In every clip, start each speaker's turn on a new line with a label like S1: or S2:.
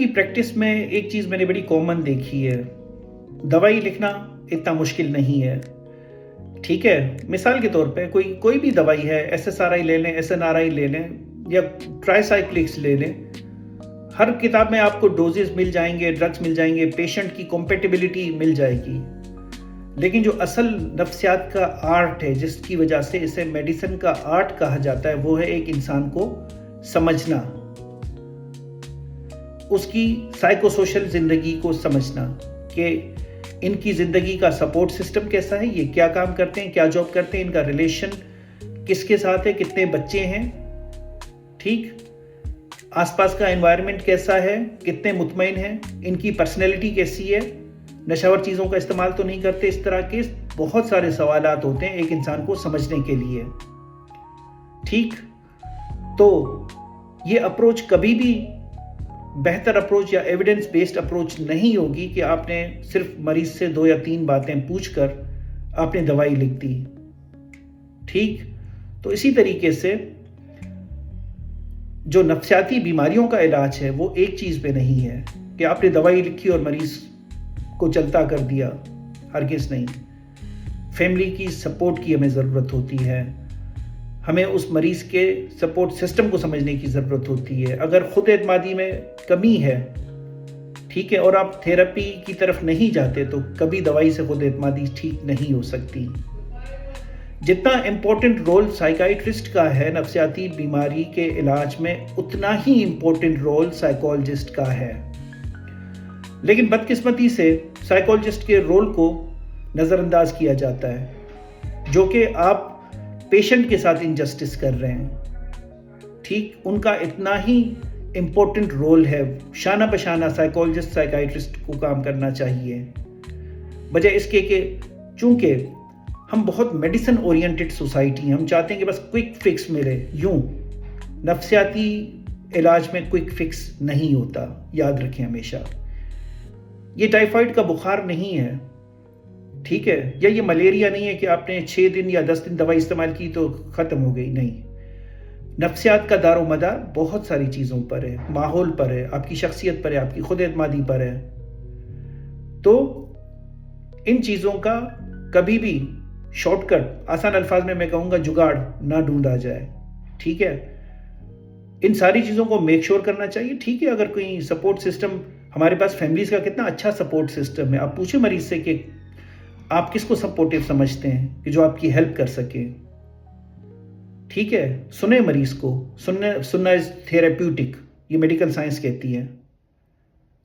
S1: की प्रैक्टिस में एक चीज़ मैंने बड़ी कॉमन देखी है, दवाई लिखना इतना मुश्किल नहीं है, ठीक है? मिसाल के तौर पे कोई कोई भी दवाई है, एसएसआरआई ले लें, एसएनआरआई ले लें या ट्राइसाइक्लिक्स ले लें, हर किताब में आपको डोजेज़ मिल जाएँगे, ड्रग्स मिल जाएँगे, पेशेंट की कॉम्पैटिबिलिटी मिल जाएगी। लेकिन जो असल नफ्सियात का आर्ट है, जिसकी वजह से इसे मेडिसिन का आर्ट कहा जाता है, वो है एक इंसान को समझना, उसकी साइकोसोशल ज़िंदगी को समझना कि इनकी ज़िंदगी का सपोर्ट सिस्टम कैसा है, ये क्या काम करते हैं, क्या जॉब करते हैं, इनका रिलेशन किसके साथ है, कितने बच्चे हैं, ठीक? आसपास का एनवायरनमेंट कैसा है, कितने मुतमईन हैं, इनकी पर्सनैलिटी कैसी है, नशावर चीज़ों का इस्तेमाल तो नहीं करते। इस तरह के बहुत सारे सवालात होते हैं एक इंसान को समझने के लिए, ठीक? तो ये अप्रोच कभी भी बेहतर अप्रोच या एविडेंस बेस्ड अप्रोच नहीं होगी कि आपने सिर्फ मरीज से 2 या 3 बातें पूछकर आपने दवाई लिख दी, ठीक? तो इसी तरीके से जो नफ्सियाती बीमारियों का इलाज है वो एक चीज़ पे नहीं है कि आपने दवाई लिखी और मरीज को चलता कर दिया, हरगिज़ नहीं। फैमिली की सपोर्ट की हमें ज़रूरत होती है, हमें उस मरीज़ के सपोर्ट सिस्टम को समझने की ज़रूरत होती है। अगर खुद एतमादी में कमी है, ठीक है, और आप थेरेपी की तरफ नहीं जाते तो कभी दवाई से खुद एतमादी ठीक नहीं हो सकती। जितना इम्पोर्टेंट रोल साइकाइट्रिस्ट का है नफ्सियाती बीमारी के इलाज में, उतना ही इम्पोर्टेंट रोल साइकोलॉजिस्ट का है। लेकिन बदकिस्मती से साइकोलॉजिस्ट के रोल को नज़रअंदाज किया जाता है, जो कि आप पेशेंट के साथ इनजस्टिस कर रहे हैं, ठीक? उनका इतना ही इम्पोर्टेंट रोल है, शाना बशाना साइकोलॉजिस्ट साइकाइट्रिस्ट को काम करना चाहिए, बजाय इसके कि चूंकि हम बहुत मेडिसिन ओरिएंटेड सोसाइटी हैं, हम चाहते हैं कि बस क्विक फिक्स मिले। यूं नफ्सियाती इलाज में क्विक फिक्स नहीं होता, याद रखें हमेशा। ये टाइफाइड का बुखार नहीं है, ठीक है, या ये मलेरिया नहीं है कि आपने 6 दिन या 10 दिन दवाई इस्तेमाल की तो ख़त्म हो गई, नहीं। नफ्सियात का दारो मदार बहुत सारी चीज़ों पर है, माहौल पर है, आपकी शख्सियत पर है, आपकी खुद एतमादी पर है। तो इन चीज़ों का कभी भी शॉर्टकट, आसान अल्फाज में मैं कहूँगा जुगाड़ ना ढूंढा जाए, ठीक है? इन सारी चीज़ों को मेक श्योर करना चाहिए, ठीक है? अगर कोई सपोर्ट सिस्टम, हमारे पास फैमिलीज़ का कितना अच्छा सपोर्ट सिस्टम है। आप पूछे मरीज से कि आप किसको सपोर्टिव समझते हैं कि जो आपकी हेल्प कर सके, ठीक है? सुने मरीज को, सुनना इज थेरेप्यूटिक, ये मेडिकल साइंस कहती है।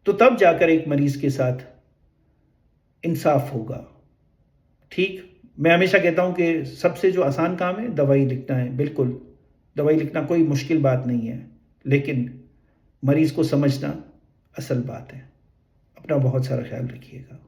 S1: तो तब जाकर एक मरीज के साथ इंसाफ होगा, ठीक? मैं हमेशा कहता हूं कि सबसे जो आसान काम है दवाई लिखना है। बिल्कुल, दवाई लिखना कोई मुश्किल बात नहीं है, लेकिन मरीज को समझना असल बात है। अपना बहुत सारा ख्याल रखिएगा।